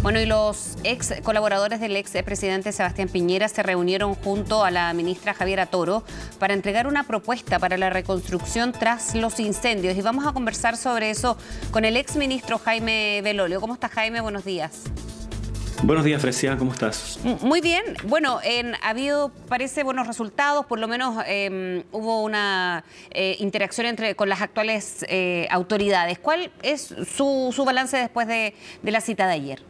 Bueno, y los ex colaboradores del ex presidente Sebastián Piñera se reunieron junto a la ministra Javiera Toro para entregar una propuesta para la reconstrucción tras los incendios. Y vamos a conversar sobre eso con el ex ministro Jaime Belolio. ¿Cómo está, Jaime? Buenos días. Buenos días, Fresia, ¿cómo estás? Muy bien. Bueno, ha habido, parece, buenos resultados. Por lo menos hubo una interacción con las actuales autoridades. ¿Cuál es su balance después de la cita de ayer?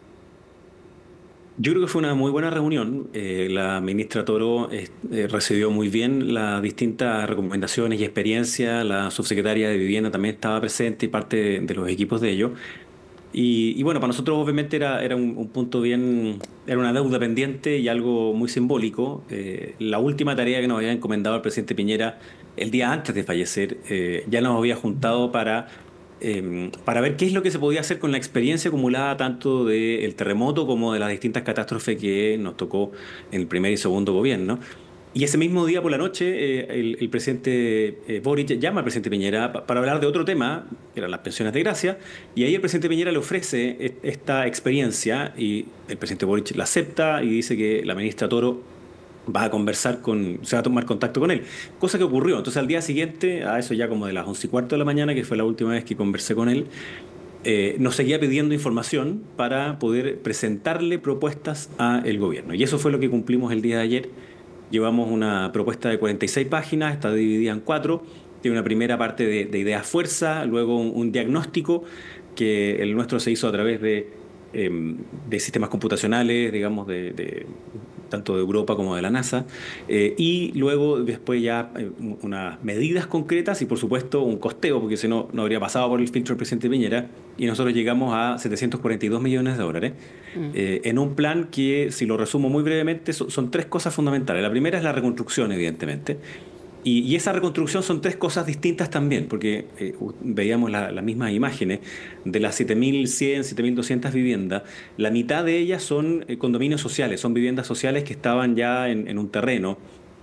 Yo creo que fue una muy buena reunión. La ministra Toro recibió muy bien las distintas recomendaciones y experiencias. La subsecretaria de Vivienda también estaba presente y parte de los equipos de ellos. Y bueno, para nosotros obviamente era un punto bien, era una deuda pendiente y algo muy simbólico. La última tarea que nos había encomendado el presidente Piñera el día antes de fallecer, ya nos había juntado para ver qué es lo que se podía hacer con la experiencia acumulada tanto del terremoto como de las distintas catástrofes que nos tocó en el primer y segundo gobierno. Y ese mismo día por la noche, el presidente Boric llama al presidente Piñera para hablar de otro tema, que eran las pensiones de gracia, y ahí el presidente Piñera le ofrece esta experiencia y el presidente Boric la acepta y dice que la ministra Toro va a conversar se va a tomar contacto con él, cosa que ocurrió. Entonces al día siguiente, a eso ya como de las 11:15 de la mañana, que fue la última vez que conversé con él, nos seguía pidiendo información para poder presentarle propuestas al gobierno. Y eso fue lo que cumplimos el día de ayer. Llevamos una propuesta de 46 páginas, está dividida en 4. Tiene una primera parte de ideas fuerza, luego un diagnóstico que el nuestro se hizo a través de sistemas computacionales, digamos, tanto de Europa como de la NASA, y luego después ya unas medidas concretas y por supuesto un costeo, porque si no, no habría pasado por el filtro del presidente Piñera, y nosotros llegamos a 742 millones de dólares, en un plan que, si lo resumo muy brevemente, son tres cosas fundamentales. La primera es la reconstrucción, evidentemente. Y esa reconstrucción son tres cosas distintas también, porque veíamos las mismas imágenes de las 7.100, 7.200 viviendas. La mitad de ellas son condominios sociales, son viviendas sociales que estaban ya en un terreno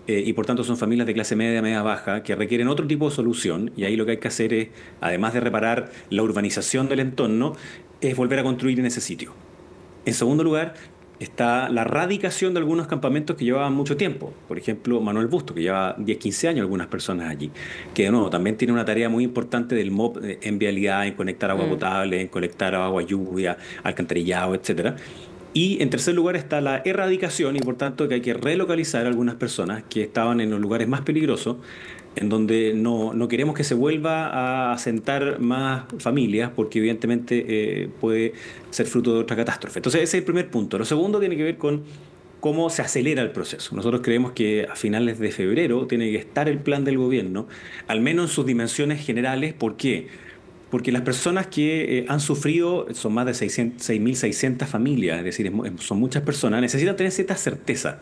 y por tanto son familias de clase media, media baja, que requieren otro tipo de solución. Y ahí lo que hay que hacer es, además de reparar la urbanización del entorno, es volver a construir en ese sitio. En segundo lugar, está la radicación de algunos campamentos que llevaban mucho tiempo. Por ejemplo, Manuel Busto, que lleva 10, 15 años algunas personas allí, que de nuevo también tiene una tarea muy importante del MOP en vialidad, en conectar agua potable, en conectar agua lluvia, alcantarillado, etcétera. Y en tercer lugar está la erradicación y por tanto que hay que relocalizar a algunas personas que estaban en los lugares más peligrosos, en donde no queremos que se vuelva a asentar más familias, porque evidentemente puede ser fruto de otra catástrofe. Entonces ese es el primer punto. Lo segundo tiene que ver con cómo se acelera el proceso. Nosotros creemos que a finales de febrero tiene que estar el plan del gobierno, al menos en sus dimensiones generales. ¿Por qué? Porque las personas que han sufrido, son más de 6.600 familias, es decir, son muchas personas, necesitan tener cierta certeza.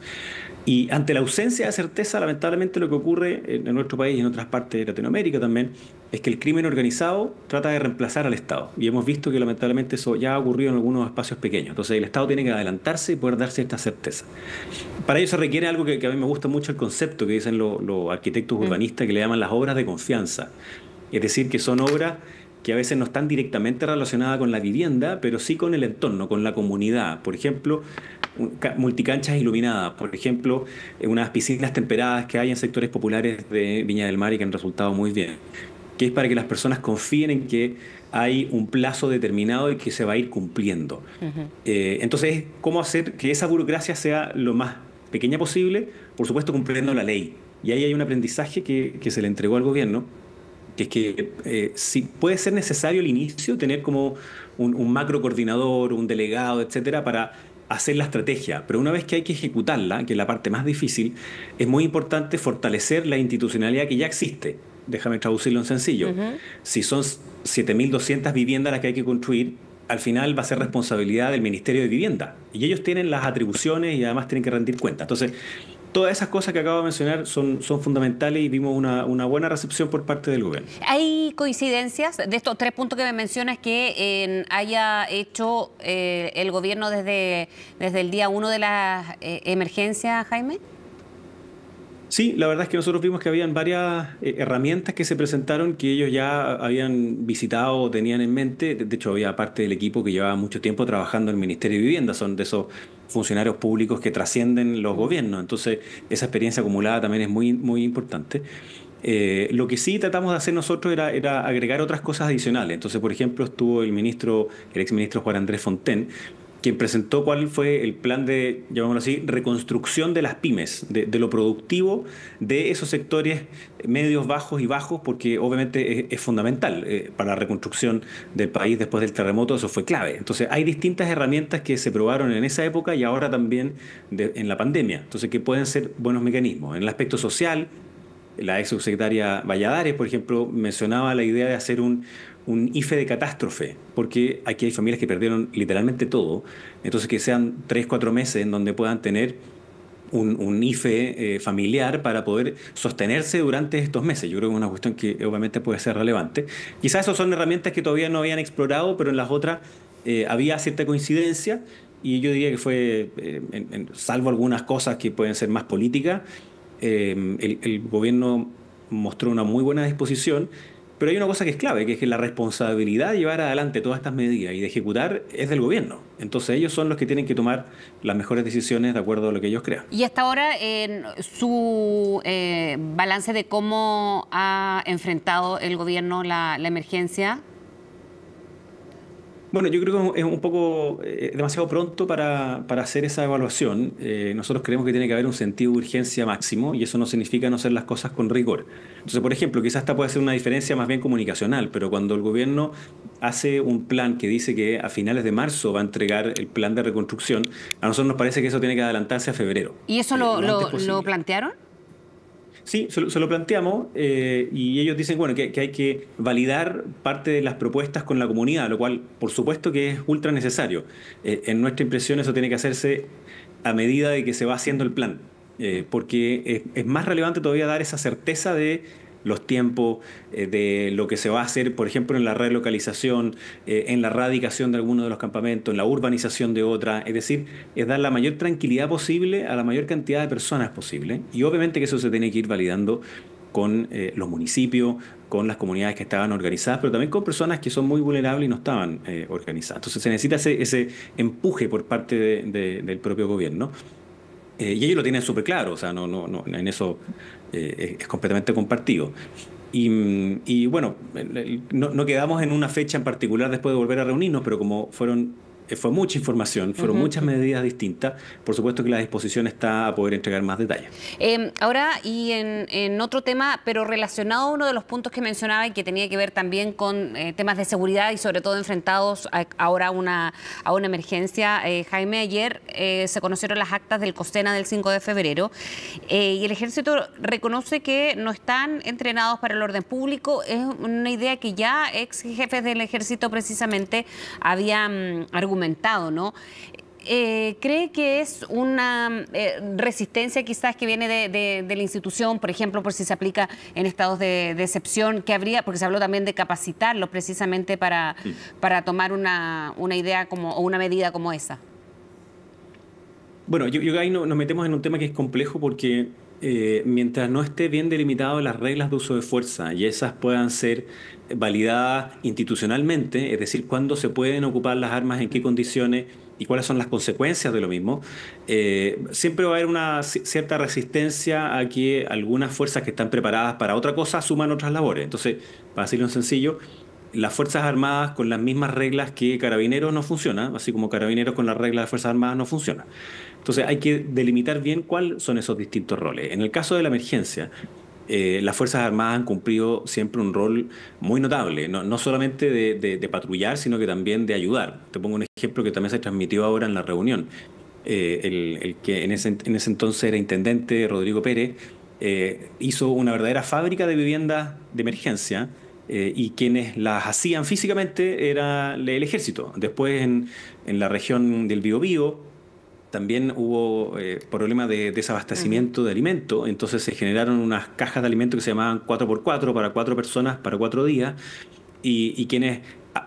Y ante la ausencia de certeza, lamentablemente lo que ocurre en nuestro país y en otras partes de Latinoamérica también, es que el crimen organizado trata de reemplazar al Estado. Y hemos visto que lamentablemente eso ya ha ocurrido en algunos espacios pequeños. Entonces el Estado tiene que adelantarse y poder dar cierta certeza. Para ello se requiere algo que a mí me gusta mucho, el concepto que dicen los arquitectos urbanistas, que le llaman las obras de confianza. Es decir, que son obras que a veces no están directamente relacionadas con la vivienda, pero sí con el entorno, con la comunidad. Por ejemplo, multicanchas iluminadas, por ejemplo, unas piscinas temperadas que hay en sectores populares de Viña del Mar y que han resultado muy bien, que es para que las personas confíen en que hay un plazo determinado y que se va a ir cumpliendo. Entonces, ¿cómo hacer que esa burocracia sea lo más pequeña posible? Por supuesto, cumpliendo la ley. Y ahí hay un aprendizaje que se le entregó al gobierno, que es que si puede ser necesario al inicio tener como un macro coordinador, un delegado, etcétera, para hacer la estrategia, pero una vez que hay que ejecutarla, que es la parte más difícil, es muy importante fortalecer la institucionalidad que ya existe. Déjame traducirlo en sencillo. Si son 7.200 viviendas las que hay que construir, al final va a ser responsabilidad del Ministerio de Vivienda. Y ellos tienen las atribuciones y además tienen que rendir cuentas. Entonces, todas esas cosas que acabo de mencionar son fundamentales y vimos una buena recepción por parte del gobierno. ¿Hay coincidencias de estos tres puntos que me mencionas que haya hecho el gobierno desde el día 1 de la emergencia, Jaime? Sí, la verdad es que nosotros vimos que habían varias herramientas que se presentaron que ellos ya habían visitado o tenían en mente. De hecho, había parte del equipo que llevaba mucho tiempo trabajando en el Ministerio de Vivienda. Son de esos funcionarios públicos que trascienden los gobiernos. Entonces, esa experiencia acumulada también es muy, muy importante. Lo que sí tratamos de hacer nosotros era agregar otras cosas adicionales. Entonces, por ejemplo, estuvo el exministro Juan Andrés Fontaine, quien presentó cuál fue el plan de, llamémoslo así, reconstrucción de las pymes, de lo productivo de esos sectores medios, bajos y bajos, porque obviamente es fundamental para la reconstrucción del país después del terremoto, eso fue clave. Entonces hay distintas herramientas que se probaron en esa época y ahora también en la pandemia, entonces que pueden ser buenos mecanismos. En el aspecto social, la ex subsecretaria Valladares, por ejemplo, mencionaba la idea de hacer un IFE de catástrofe, porque aquí hay familias que perdieron literalmente todo, entonces que sean 3, 4 meses en donde puedan tener un IFE familiar para poder sostenerse durante estos meses. Yo creo que es una cuestión que obviamente puede ser relevante. Quizás esas son herramientas que todavía no habían explorado, pero en las otras había cierta coincidencia y yo diría que fue, salvo algunas cosas que pueden ser más políticas, el gobierno mostró una muy buena disposición, pero hay una cosa que es clave, que es que la responsabilidad de llevar adelante todas estas medidas y de ejecutar es del gobierno. Entonces ellos son los que tienen que tomar las mejores decisiones de acuerdo a lo que ellos crean. Y hasta ahora, su balance de cómo ha enfrentado el gobierno la emergencia. Bueno, yo creo que es un poco demasiado pronto para hacer esa evaluación. Nosotros creemos que tiene que haber un sentido de urgencia máximo y eso no significa no hacer las cosas con rigor. Entonces, por ejemplo, quizás esta puede ser una diferencia más bien comunicacional, pero cuando el gobierno hace un plan que dice que a finales de marzo va a entregar el plan de reconstrucción, a nosotros nos parece que eso tiene que adelantarse a febrero, ¿Y eso lo antes lo posible. plantearon? Sí, se lo planteamos y ellos dicen bueno, que hay que validar parte de las propuestas con la comunidad, lo cual por supuesto que es ultra necesario. En nuestra impresión eso tiene que hacerse a medida de que se va haciendo el plan, porque es más relevante todavía dar esa certeza de los tiempos, de lo que se va a hacer, por ejemplo, en la relocalización, en la radicación de algunos de los campamentos, en la urbanización de otra. Es decir, es dar la mayor tranquilidad posible a la mayor cantidad de personas posible. Y obviamente que eso se tiene que ir validando con los municipios, con las comunidades que estaban organizadas, pero también con personas que son muy vulnerables y no estaban organizadas. Entonces se necesita ese empuje por parte del propio gobierno. Y ellos lo tienen súper claro, o sea, en eso es completamente compartido. Y bueno, no quedamos en una fecha en particular después de volver a reunirnos, pero como fue mucha información, fueron muchas medidas distintas, por supuesto que la disposición está a poder entregar más detalles. Ahora, y en otro tema, pero relacionado a uno de los puntos que mencionaba y que tenía que ver también con temas de seguridad y sobre todo enfrentados ahora a una emergencia. Jaime, ayer se conocieron las actas del COSENA del 5 de febrero y el Ejército reconoce que no están entrenados para el orden público. Es una idea que ya ex jefes del Ejército precisamente habían argumentado, ¿no? ¿Cree que es una resistencia quizás que viene de la institución, por ejemplo, por si se aplica en estados de excepción, que habría, porque se habló también de capacitarlos precisamente para tomar una idea o una medida como esa? Bueno, yo ahí nos metemos en un tema que es complejo porque mientras no esté bien delimitado las reglas de uso de fuerza y esas puedan ser validadas institucionalmente, es decir, cuándo se pueden ocupar las armas, en qué condiciones y cuáles son las consecuencias de lo mismo, siempre va a haber una cierta resistencia a que algunas fuerzas que están preparadas para otra cosa asuman otras labores. Entonces, para decirlo en sencillo, las Fuerzas Armadas con las mismas reglas que Carabineros no funcionan, así como Carabineros con las reglas de Fuerzas Armadas no funcionan. Entonces hay que delimitar bien cuáles son esos distintos roles. En el caso de la emergencia, las Fuerzas Armadas han cumplido siempre un rol muy notable, no solamente de patrullar, sino que también de ayudar. Te pongo un ejemplo que también se transmitió ahora en la reunión. El que en ese entonces era intendente, Rodrigo Pérez, hizo una verdadera fábrica de viviendas de emergencia y quienes las hacían físicamente era el ejército. Después en la región del Biobío también hubo problemas de desabastecimiento de alimentos, entonces se generaron unas cajas de alimentos que se llamaban 4x4 para 4 personas para 4 días y quienes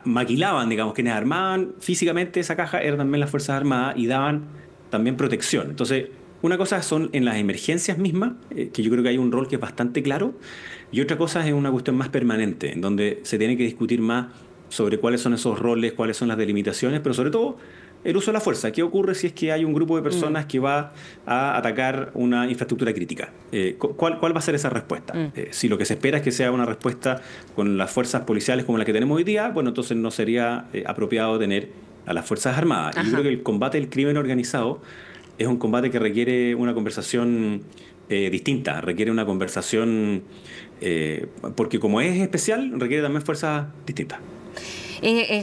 maquilaban, digamos, quienes armaban físicamente esa caja eran también las Fuerzas Armadas y daban también protección. Entonces Una cosa son en las emergencias mismas, que yo creo que hay un rol que es bastante claro, y otra cosa es una cuestión más permanente, en donde se tiene que discutir más sobre cuáles son esos roles, cuáles son las delimitaciones, pero sobre todo el uso de la fuerza. ¿Qué ocurre si es que hay un grupo de personas que va a atacar una infraestructura crítica? ¿Cuál va a ser esa respuesta? Si lo que se espera es que sea una respuesta con las fuerzas policiales como la que tenemos hoy día, bueno, entonces no sería apropiado tener a las Fuerzas Armadas. Y yo creo que el combate del crimen organizado es un combate que requiere una conversación distinta, requiere una conversación, porque como es especial, requiere también fuerzas distintas.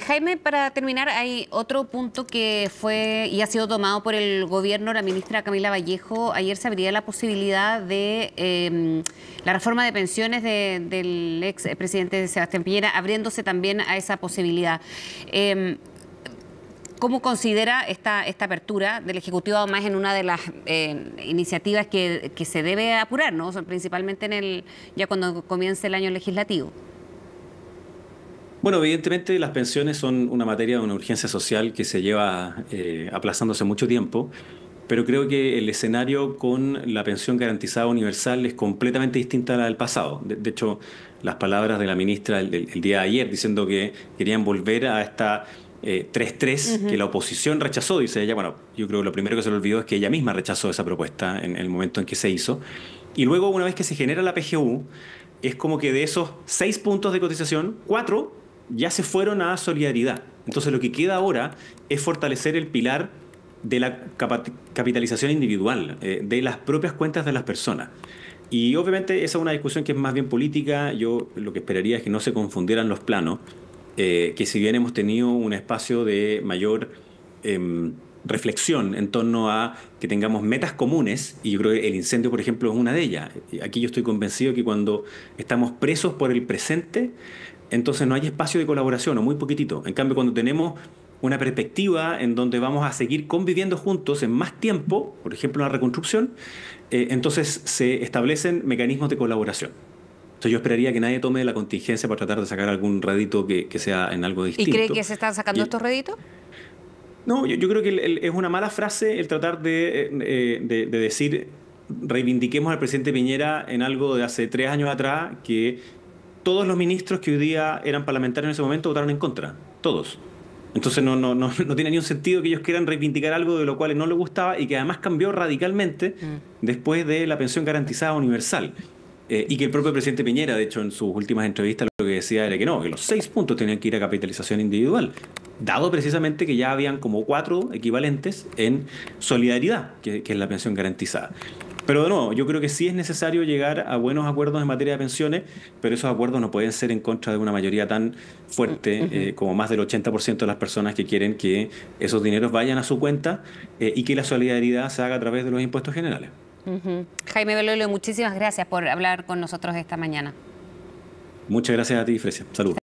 Jaime, para terminar, hay otro punto que fue y ha sido tomado por el gobierno. La ministra Camila Vallejo, ayer se abría la posibilidad de la reforma de pensiones del ex presidente Sebastián Piñera, abriéndose también a esa posibilidad. ¿Cómo considera esta apertura del Ejecutivo, además en una de las iniciativas que se debe apurar, ¿no? Principalmente ya cuando comience el año legislativo? Bueno, evidentemente las pensiones son una materia de una urgencia social que se lleva aplazándose mucho tiempo, pero creo que el escenario con la pensión garantizada universal es completamente distinta a la del pasado. De hecho, las palabras de la ministra el día de ayer diciendo que querían volver a esta 3-3 que la oposición rechazó, dice ella. Bueno, yo creo que lo primero que se le olvidó es que ella misma rechazó esa propuesta en el momento en que se hizo. Y luego, una vez que se genera la PGU, es como que de esos 6 puntos de cotización, 4 ya se fueron a solidaridad. Entonces lo que queda ahora es fortalecer el pilar de la capitalización individual, de las propias cuentas de las personas. Y obviamente esa es una discusión que es más bien política. Yo lo que esperaría es que no se confundieran los planos, que si bien hemos tenido un espacio de mayor reflexión en torno a que tengamos metas comunes, y yo creo que el incendio, por ejemplo, es una de ellas. Aquí yo estoy convencido que cuando estamos presos por el presente, entonces no hay espacio de colaboración, o muy poquitito. En cambio, cuando tenemos una perspectiva en donde vamos a seguir conviviendo juntos en más tiempo, por ejemplo, en la reconstrucción, entonces se establecen mecanismos de colaboración. Entonces yo esperaría que nadie tome la contingencia para tratar de sacar algún rédito que sea en algo distinto. ¿Y cree que se están sacando estos réditos? No, yo creo que es una mala frase el tratar de decir reivindiquemos al presidente Piñera en algo de hace 3 años atrás, que todos los ministros que hoy día eran parlamentarios en ese momento votaron en contra, todos. Entonces no tiene ni un sentido que ellos quieran reivindicar algo de lo cual no les gustaba y que además cambió radicalmente después de la pensión garantizada universal. Y que el propio presidente Piñera, de hecho, en sus últimas entrevistas lo que decía era que no, que los 6 puntos tenían que ir a capitalización individual, dado precisamente que ya habían como 4 equivalentes en solidaridad, que es la pensión garantizada. Pero de nuevo, yo creo que sí es necesario llegar a buenos acuerdos en materia de pensiones, pero esos acuerdos no pueden ser en contra de una mayoría tan fuerte como más del 80% de las personas que quieren que esos dineros vayan a su cuenta y que la solidaridad se haga a través de los impuestos generales. Jaime Belolio, muchísimas gracias por hablar con nosotros esta mañana. Muchas gracias a ti, Fresia. Saludos.